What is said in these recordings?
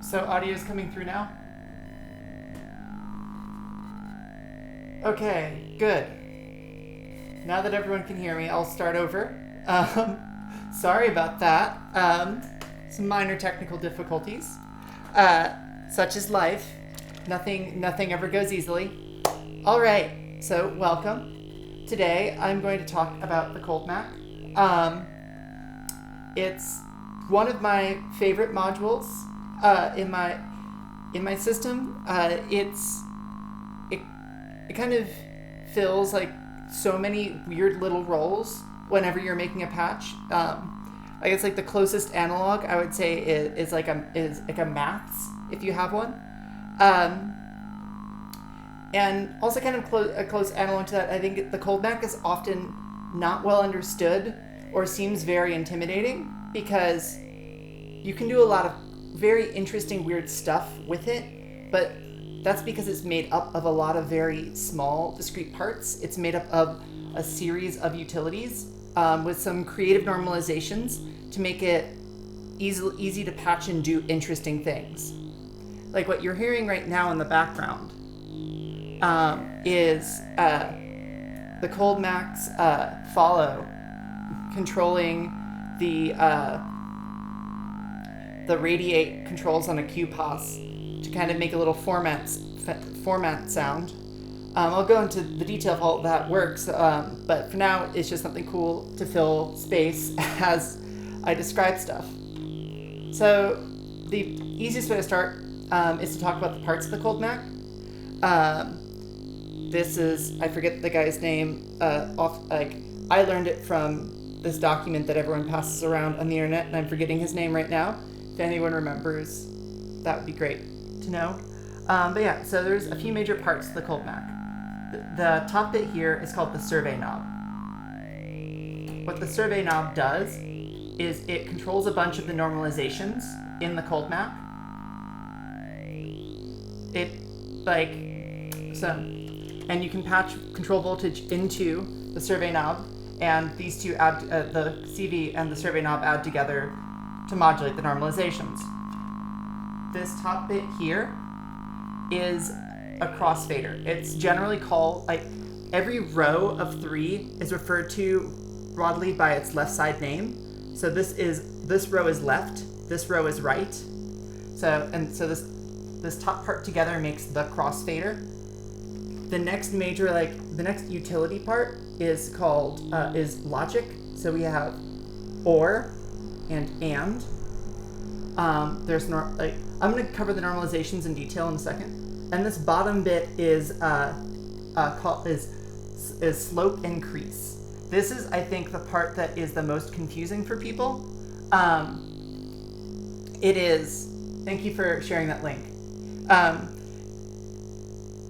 So audio is coming through now? Okay, good. Now that everyone can hear me, I'll start over. Sorry about that. Some minor technical difficulties. Such is life. Nothing ever goes easily. All right, so welcome. Today I'm going to talk about the Cold Mac. It's one of my favorite modules in my system. It kind of fills like so many weird little roles whenever you're making a patch. I guess like the closest analog I would say is like a maths if you have one. And also kind of a close analog to that, I think the Cold Mac is often not well understood or seems very intimidating because you can do a lot of very interesting, weird stuff with it, but that's because it's made up of a lot of very small, discrete parts. It's made up of a series of utilities with some creative normalizations to make it easy to patch and do interesting things. Like what you're hearing right now in the background is the Cold Mac's follow controlling the radiate controls on a QPOS to kind of make a little format sound. I'll go into the detail of how that works, but for now it's just something cool to fill space as I describe stuff. So the easiest way to start is to talk about the parts of the Cold Mac. This is, I forget the guy's name, I learned it from this document that everyone passes around on the internet, and I'm forgetting his name right now. If anyone remembers, that would be great to know. But yeah, so there's a few major parts to the Cold Mac. The top bit here is called the survey knob. What the survey knob does is it controls a bunch of the normalizations in the Cold Mac. And you can patch control voltage into the survey knob, and these two add, the CV and the survey knob add together to modulate the normalizations. This top bit here is a crossfader. It's generally called, like, every row of 3 is referred to broadly by its left side name. So this row is left, this row is right. So this top part together makes the crossfader. The next utility part is called is logic. So we have or and. I'm going to cover the normalizations in detail in a second. And this bottom bit is slope and crease. This is, I think, the part that is the most confusing for people. It is. Thank you for sharing that link.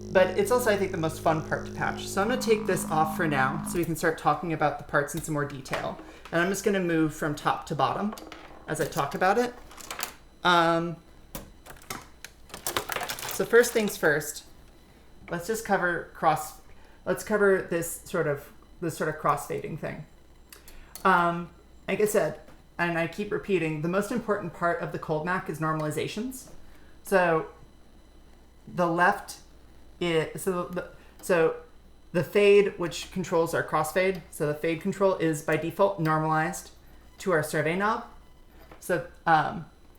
But it's also, I think, the most fun part to patch. So I'm going to take this off for now so we can start talking about the parts in some more detail. And I'm just going to move from top to bottom as I talk about it. So first things first, let's just cover this sort of crossfading thing. Like I said, and I keep repeating, the most important part of the Cold Mac is normalizations. So the left is so the fade, which controls our crossfade. So the fade control is by default normalized to our survey knob. So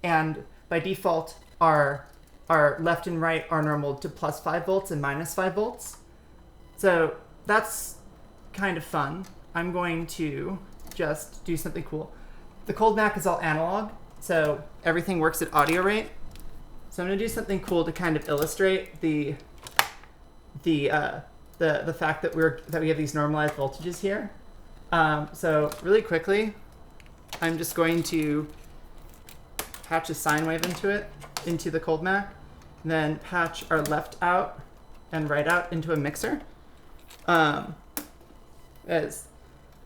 and by default our left and right are normal to plus 5 volts and minus 5 volts. So that's kind of fun. I'm going to just do something cool. The Cold Mac is all analog, so everything works at audio rate. So I'm going to do something cool to kind of illustrate the fact that we have these normalized voltages here. So really quickly, I'm just going to patch a sine wave into the Cold Mac, and then patch our left out and right out into a mixer. As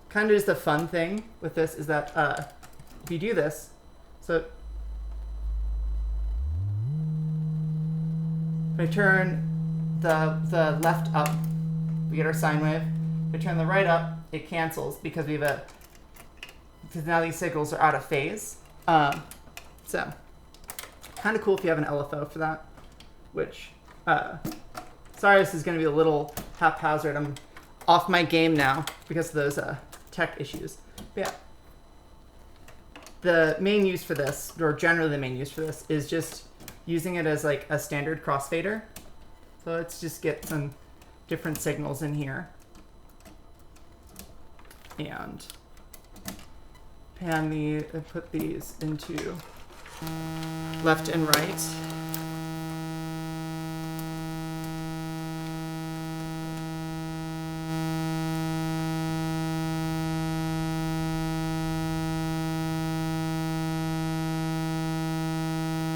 kind of just the fun thing with this is that if you do this, so if I turn the left up, we get our sine wave. If I turn the right up, it cancels because now these signals are out of phase. So Kind of cool if you have an LFO for that, which, sorry, this is going to be a little haphazard. I'm off my game now because of those tech issues. But yeah, the main use for this, or generally the main use for this, is just using it as like a standard crossfader. So let's just get some different signals in here and pan these and put these into left and right.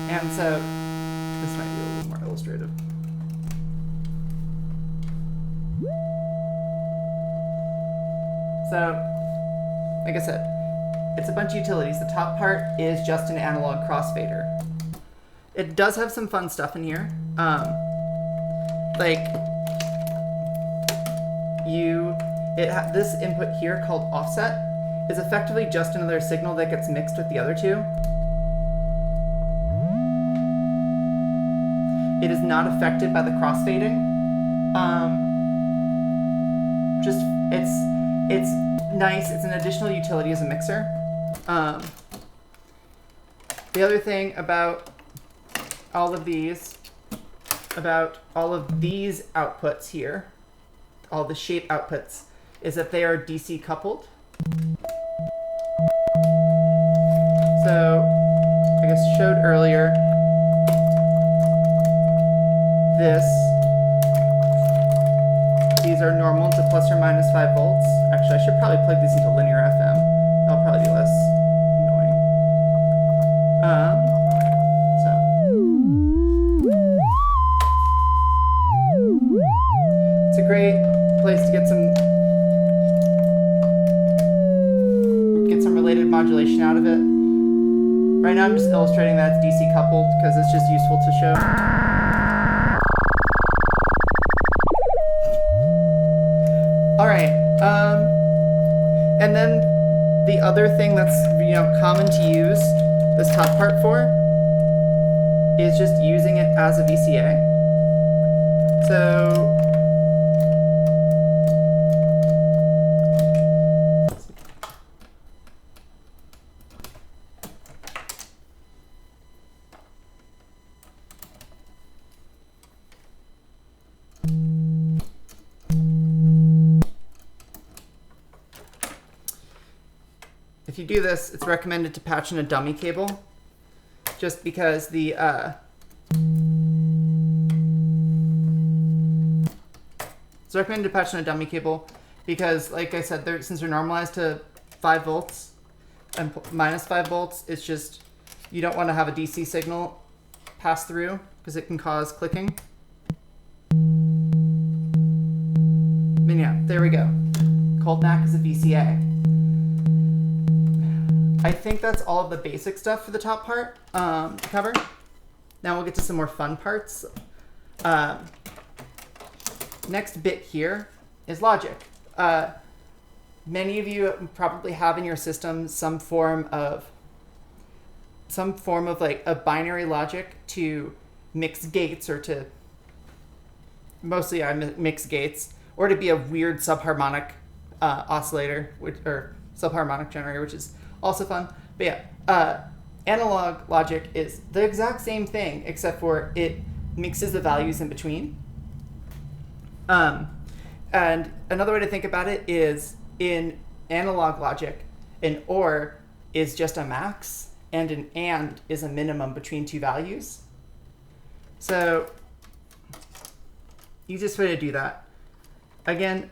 And so this might be a little more illustrative. So, like I said, it's a bunch of utilities. The top part is just an analog crossfader. It does have some fun stuff in here. This input here called offset is effectively just another signal that gets mixed with the other two. It is not affected by the crossfading. It's nice. It's an additional utility as a mixer. The other thing about all of these outputs here, all the shape outputs, is that they are DC coupled. So, I guess showed earlier, these are normal to plus or minus 5 volts. Actually, I should probably plug these into linear FM. That'll probably be less annoying. It's a great place to get some related modulation out of it. Right now I'm just illustrating that it's DC coupled because it's just useful to show. All right, and then the other thing that's common to use this top part for is just using it as a VCA. So if you do this, it's recommended to patch in a dummy cable, just because the it's recommended to patch in a dummy cable because, like I said, since they're normalized to 5 volts and minus 5 volts, it's just you don't want to have a DC signal pass through because it can cause clicking. And yeah, there we go. Cold NAC is a VCA. I think that's all of the basic stuff for the top part to cover. Now we'll get to some more fun parts. Next bit here is logic. Many of you probably have in your system some form of like a binary logic to mix gates, or to mostly mix gates, or to be a weird subharmonic oscillator, or subharmonic generator, which is also fun. But yeah, analog logic is the exact same thing, except for it mixes the values in between. And another way to think about it is, in analog logic, an OR is just a max, and an AND is a minimum between two values. So, easiest way to do that. Again,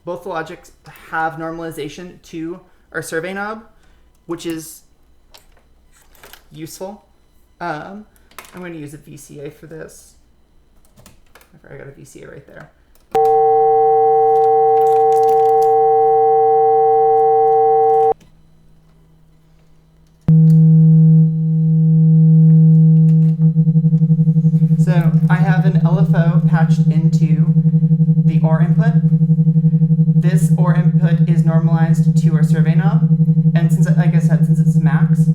both the logics have normalization to our survey knob, which is useful. I'm going to use a VCA for this. I got a VCA right there. So I have an LFO patched into the OR input. This 4 input is normalized to our survey knob. And since, like I said, since it's max,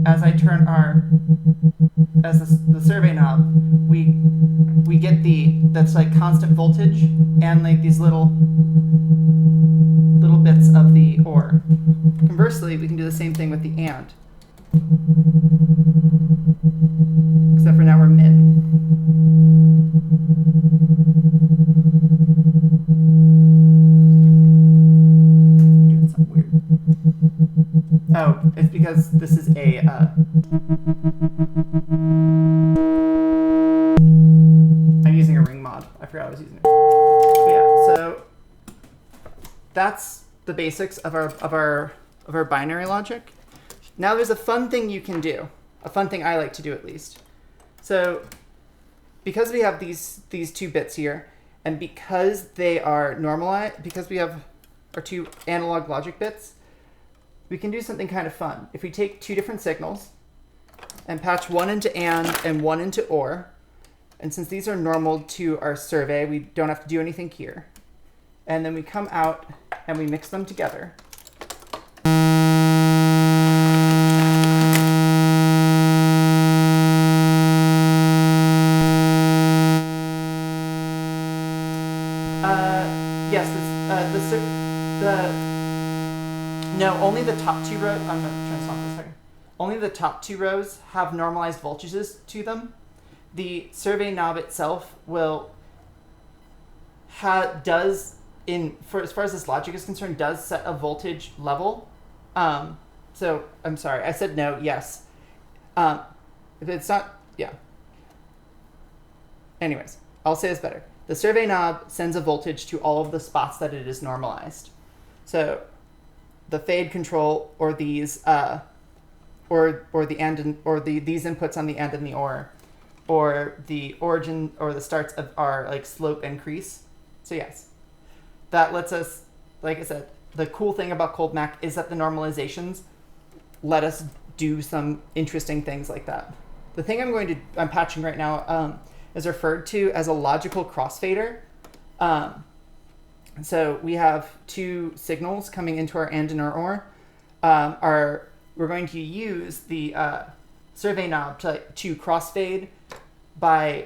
as I turn the survey knob, we get that's like constant voltage and like these little bits of the OR. Conversely, we can do the same thing with the AND. Except for now we're min. Doing something weird. Oh, it's because this is a I'm using a ring mod. I forgot I was using it. But yeah, so that's the basics of our binary logic. Now there's a fun thing you can do. A fun thing I like to do at least. So because we have these 2 bits here, and because they are normalized, because we have our 2 analog logic bits, we can do something kind of fun. If we take 2 different signals and patch one into AND and one into OR, and since these are normal to our survey, we don't have to do anything here. And then we come out and we mix them together. Yes, no, only the top 2 rows. I'm going to turn this off for a second. Only the top 2 rows have normalized voltages to them. The survey knob itself will as far as this logic is concerned, does set a voltage level. So I'm sorry, I said no. Yes, if it's not, yeah. Anyways, I'll say this better. The survey knob sends a voltage to all of the spots that it is normalized. So the fade control, or these, or the AND or these inputs on the AND and the OR, or the origin or the starts of our like slope and crease. So yes, that lets us, like I said, the cool thing about Cold Mac is that the normalizations let us do some interesting things like that. The thing I'm patching right now is referred to as a logical crossfader. So we have 2 signals coming into our AND and our OR. We're going to use the survey knob to crossfade by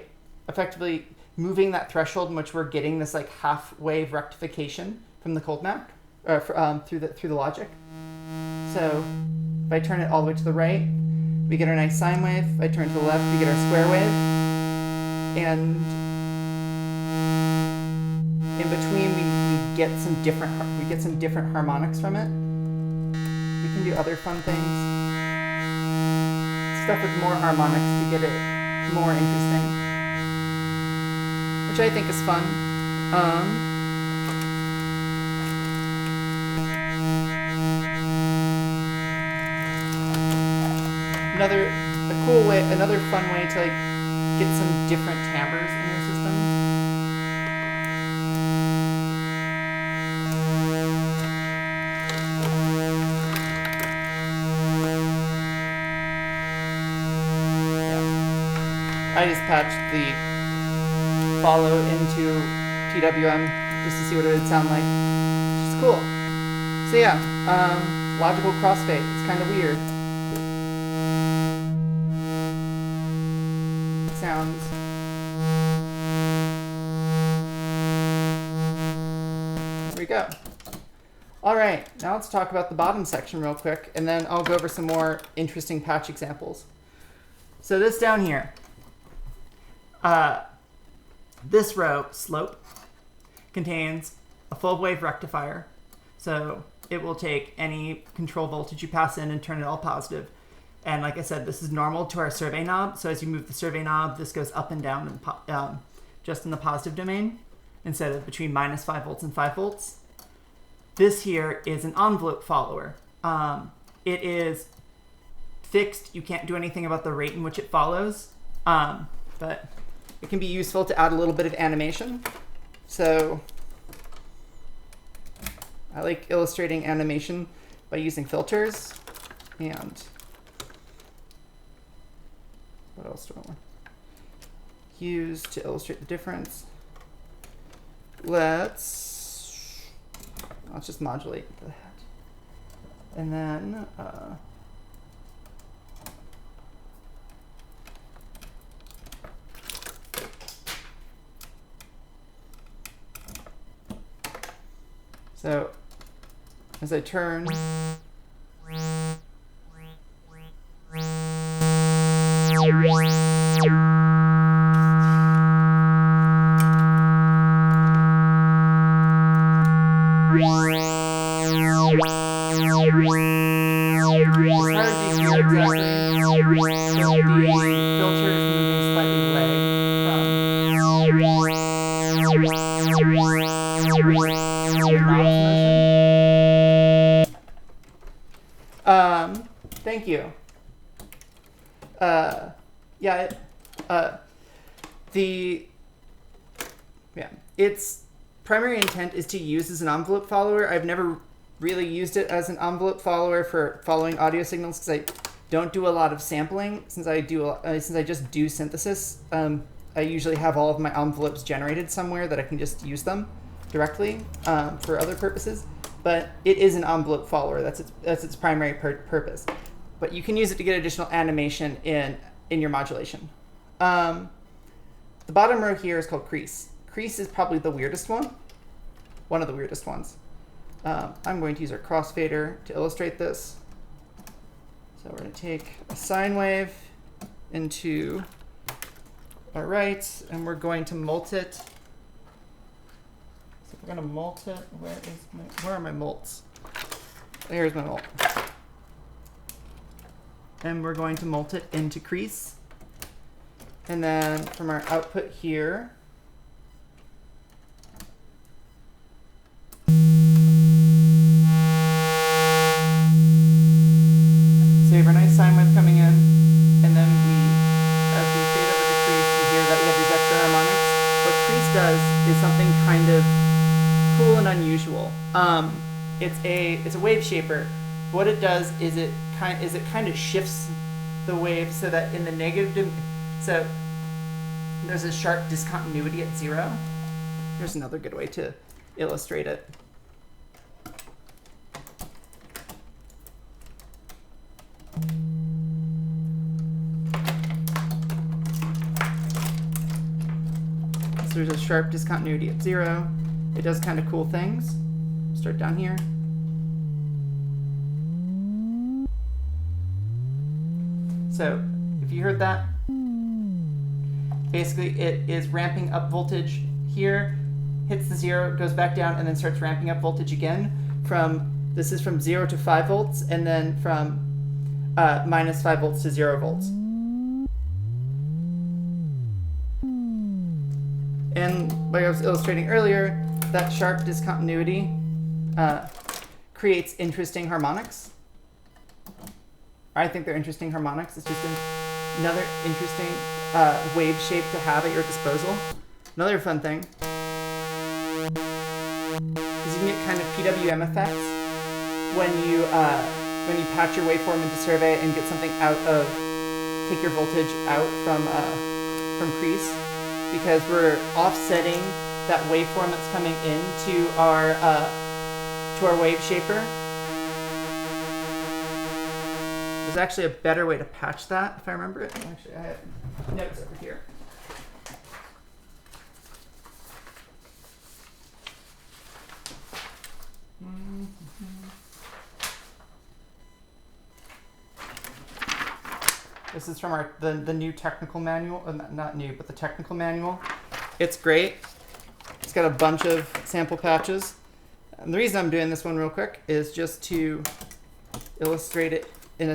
effectively moving that threshold in which we're getting this like half wave rectification from the Cold Mac, through the logic. So if I turn it all the way to the right, we get our nice sine wave. If I turn it to the left, we get our square wave. And in between, we get some different harmonics from it. We can do other fun things, stuff with more harmonics to get it more interesting, which I think is fun. Another fun way to like get some different timbres in your system. I just patched the follow into PWM just to see what it would sound like, which is cool. So yeah, logical crossfade. It's kind of weird. Sounds. There we go. All right, now let's talk about the bottom section real quick, and then I'll go over some more interesting patch examples. So this down here, this row, slope, contains a full wave rectifier. So it will take any control voltage you pass in and turn it all positive. And like I said, this is normal to our survey knob. So as you move the survey knob, this goes up and down and just in the positive domain instead of between -5 volts and 5 volts. This here is an envelope follower. It is fixed. You can't do anything about the rate in which it follows, but it can be useful to add a little bit of animation. So I like illustrating animation by using filters. And what else do I want to use to illustrate the difference? Let's let's just modulate that. And then, so as I turn, thank you. Yeah, its primary intent is to use as an envelope follower. I've never really used it as an envelope follower for following audio signals because I don't do a lot of sampling. Since I just do synthesis, I usually have all of my envelopes generated somewhere that I can just use them directly for other purposes. But it is an envelope follower. That's its primary purpose. But you can use it to get additional animation in your modulation. The bottom row here is called crease. Crease is probably the weirdest one. One of the weirdest ones. I'm going to use our crossfader to illustrate this. So we're going to take a sine wave into our right, and we're going to molt it. So we're going to molt it. Where are my molts? Here's my molt. And we're going to molt it into crease. And then from our output here, so we have our nice sine wave coming in, and then as we fade over to crease, you hear that we have these extra harmonics. What crease does is something kind of cool and unusual. It's a wave shaper. What it does is it kind of shifts the wave so that in the negative, so there's a sharp discontinuity at 0. Here's another good way to illustrate it. So there's a sharp discontinuity at 0. It does kind of cool things. Start down here. So if you heard that, basically it is ramping up voltage here, hits the 0, goes back down, and then starts ramping up voltage again. This is from 0 to 5 volts, and then from minus 5 volts to 0 volts. And like I was illustrating earlier, that sharp discontinuity creates interesting harmonics. I think they're interesting harmonics. It's just another interesting wave shape to have at your disposal. Another fun thing is you can get kind of PWM effects when you patch your waveform into survey and get something take your voltage out from crease, because we're offsetting that waveform that's coming into our wave shaper. There's actually a better way to patch that, if I remember it. Actually, I have notes over here. This is from the new technical manual, not new, but the technical manual. It's great. It's got a bunch of sample patches. And the reason I'm doing this one real quick is just to illustrate it in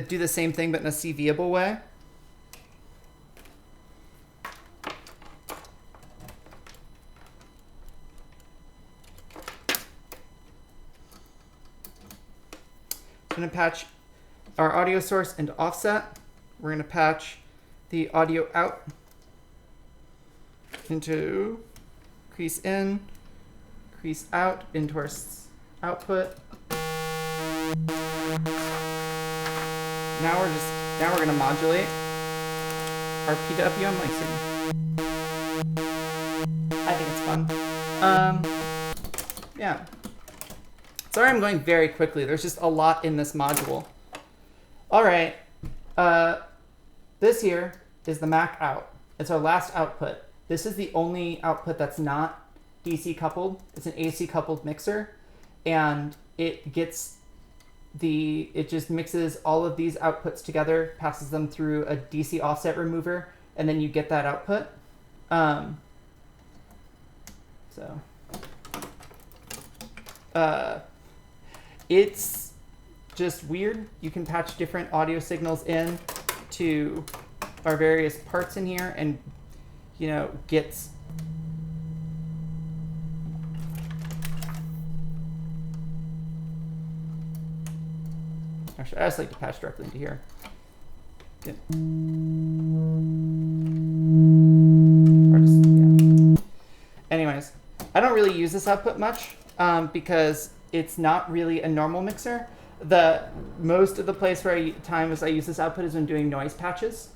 do the same thing but in a CVable way. I'm going to patch our audio source into offset. We're going to patch the audio out into crease in, crease out into our output. Now we're going to modulate our PWM lacing. I think it's fun. Yeah. Sorry I'm going very quickly. There's just a lot in this module. All right. This here is the Mac out. It's our last output. This is the only output that's not DC coupled. It's an AC coupled mixer. And it just mixes all of these outputs together, passes them through a DC offset remover, and then you get that output. It's just weird. You can patch different audio signals in to our various parts in here and, gets... Actually, I just like to patch directly into here. Yeah. Anyways, I don't really use this output much because it's not really a normal mixer. Most of the place where times I use this output is when doing noise patches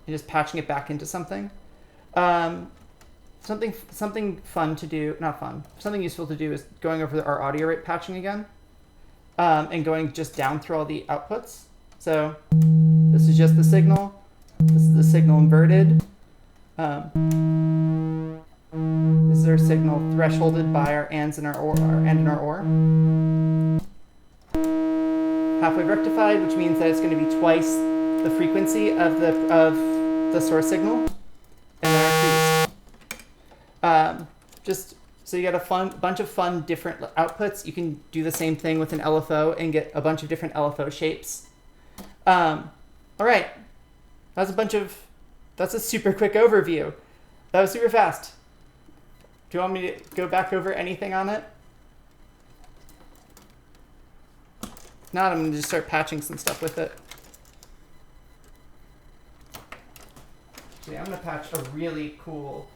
and just patching it back into something. Something fun to do, not fun, something useful to do is going over our audio rate patching again and going just down through all the outputs. So this is just the signal. This is the signal inverted. This is our signal thresholded by our ands and our OR. Halfway rectified, which means that it's going to be twice the frequency of the source signal, and then our crease. Just so you got a bunch of fun different outputs. You can do the same thing with an LFO and get a bunch of different LFO shapes. All right, that's a super quick overview. That was super fast. Do you want me to go back over anything on it? If not, I'm going to just start patching some stuff with it. Yeah, I'm going to patch a really cool,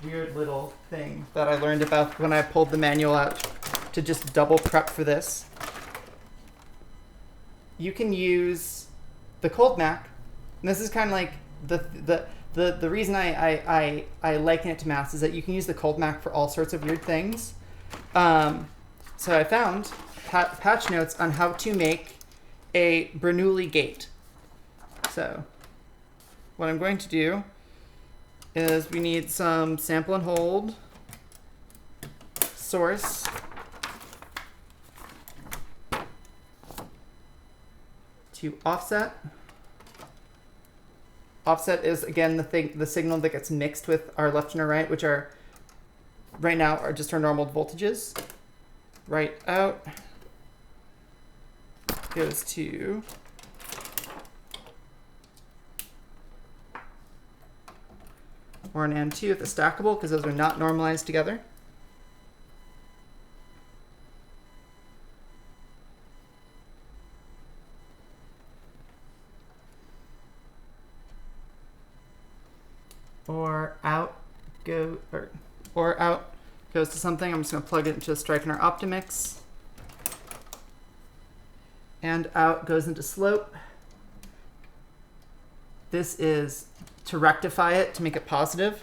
weird little thing that I learned about when I pulled the manual out to just double prep for this. You can use the cold Mac, and this is kind of like the reason I liken it to maths is that you can use the cold Mac for all sorts of weird things. So I found patch notes on how to make a Bernoulli gate. So what I'm going to do is we need some sample and hold, source, to offset. Offset is, again, the signal that gets mixed with our left and our right, which are right now are just our normal voltages. Right out goes to or an and 2 if it's stackable, because those are not normalized together. Or out goes to something. I'm just going to plug it into a strike in our Optimix. And out goes into slope. This is to rectify it, to make it positive.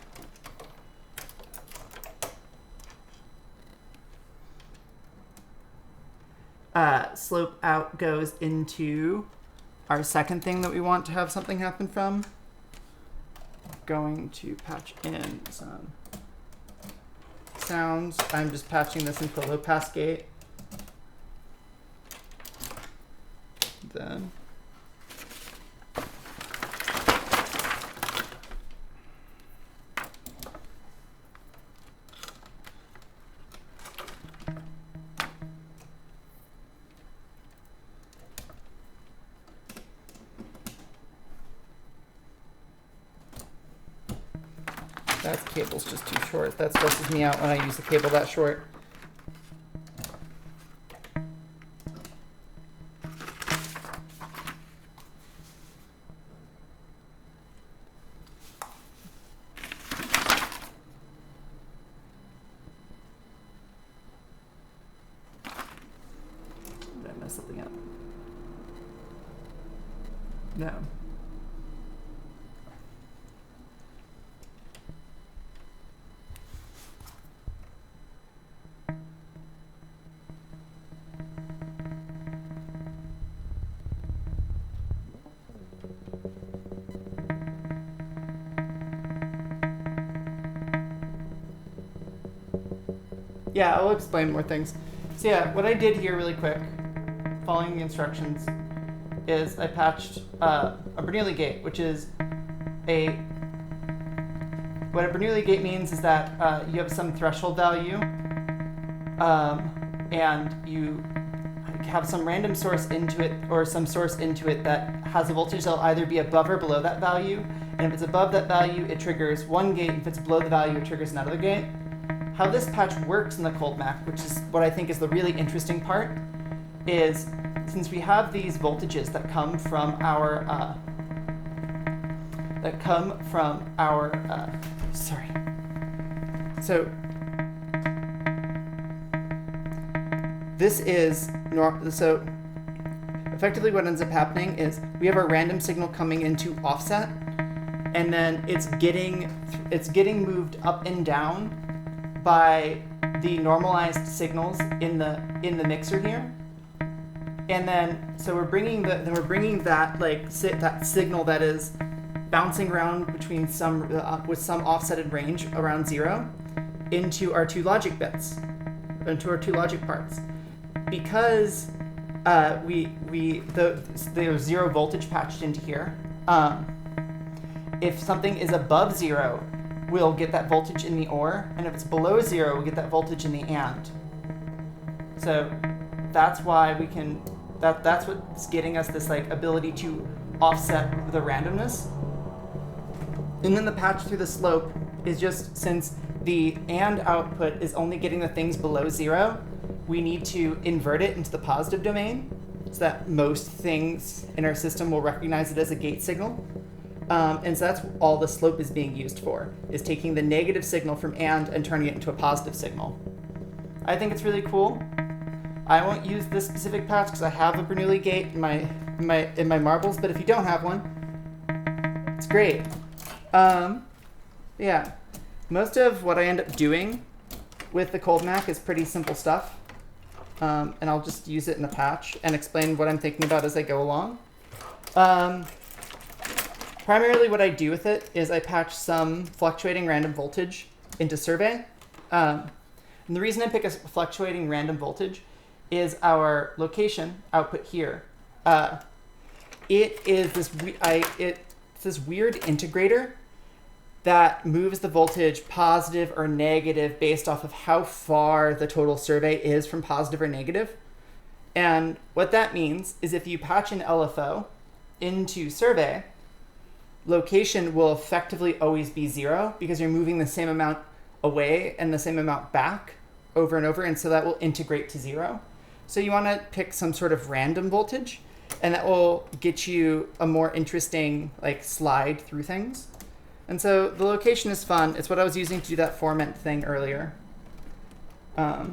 Slope out goes into our second thing that we want to have something happen from. Going to patch in some sounds. I'm just patching this into a low pass gate. Then that cable's just too short. That stresses me out when I use the cable that short. Did I mess something up? No. Yeah, I'll explain more things. So yeah, what I did here really quick, following the instructions, is I patched a Bernoulli gate, which is what a Bernoulli gate means is that you have some threshold value, and you have some random source into it, or some source into it that has a voltage that'll either be above or below that value. And if it's above that value, it triggers one gate. If it's below the value, it triggers another gate. How this patch works in the cold Mac, which is what I think is the really interesting part, is since we have these voltages that come from our sorry. So this is so effectively what ends up happening is we have our random signal coming into offset, and then it's getting moved up and down by the normalized signals in the mixer here. And then so we're bringing that that signal that is bouncing around between with some offsetted range around 0 into our two logic bits, into our two logic parts. Because there's 0 voltage patched into here, if something is above 0, we'll get that voltage in the OR, and if it's below 0, we'll get that voltage in the AND. So that's why we can, that's what's getting us this like ability to offset the randomness. And then the patch through the slope is just, since the AND output is only getting the things below 0, we need to invert it into the positive domain so that most things in our system will recognize it as a gate signal. And so that's all the slope is being used for, is taking the negative signal from and turning it into a positive signal. I think it's really cool. I won't use this specific patch because I have a Bernoulli gate in my marbles, but if you don't have one, it's great. Yeah, most of what I end up doing with the cold Mac is pretty simple stuff. And I'll just use it in the patch and explain what I'm thinking about as I go along. Primarily what I do with it is I patch some fluctuating random voltage into survey. And the reason I pick a fluctuating random voltage is our location output here. It is this weird integrator that moves the voltage positive or negative based off of how far the total survey is from positive or negative. And what that means is if you patch an LFO into survey, location will effectively always be 0 because you're moving the same amount away and the same amount back over and over, and so that will integrate to 0. So you want to pick some sort of random voltage, and that will get you a more interesting like slide through things. And so the location is fun. It's what I was using to do that format thing earlier. Let's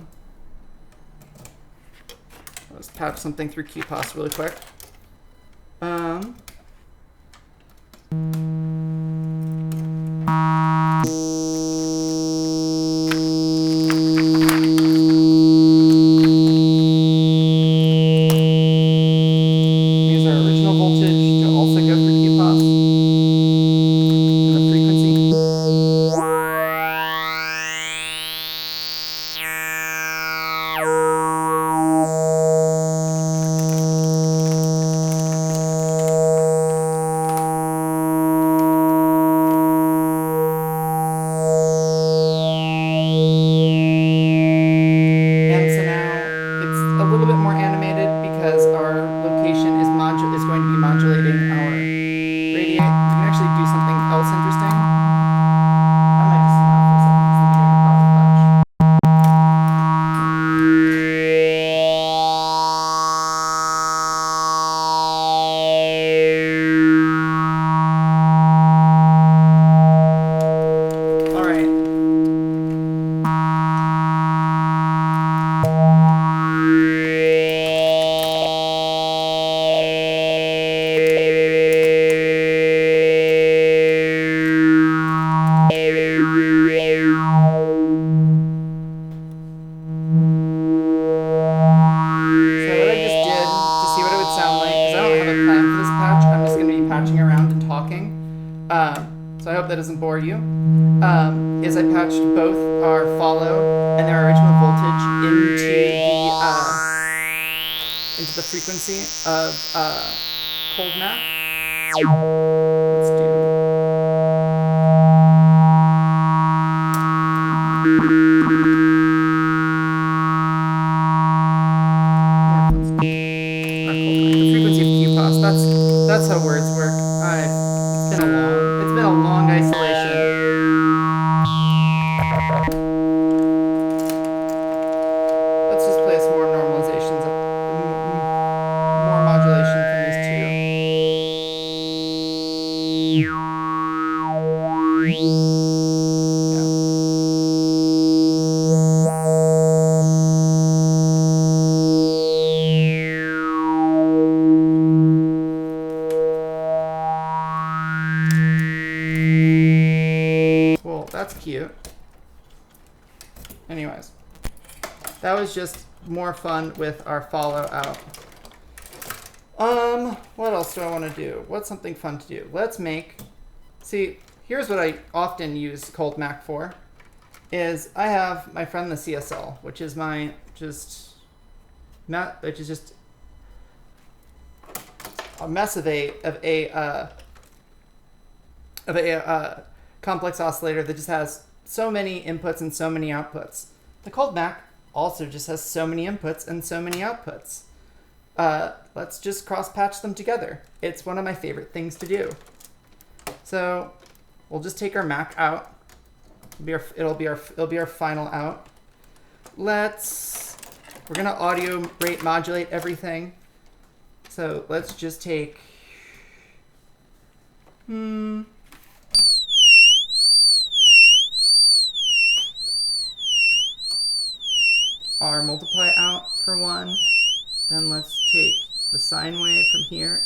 patch something through QPOS really quick. Use our original voltage to also go through QPOS. And the frequency. So I hope that doesn't bore you. Is I patched both our follow and our original voltage frequency of cold Mac. Let's do. The frequency of QPOS. That's how words work. It's been a long isolation. Let's just play some more normalizations, more modulation from these two. Cool, that's cute. Anyways, that was just more fun with our follow out. What else do I want to do? What's something fun to do? Let's make, see, here's what I often use Cold Mac for, is I have my friend the CSL, which is my just a mess of a complex oscillator that just has so many inputs and so many outputs. The Cold Mac also just has so many inputs and so many outputs. Let's just cross-patch them together. It's one of my favorite things to do. So we'll just take our Mac out. It'll be our final out. We're gonna audio rate modulate everything. So let's just take our multiply out for one. Then let's take the sine wave from here.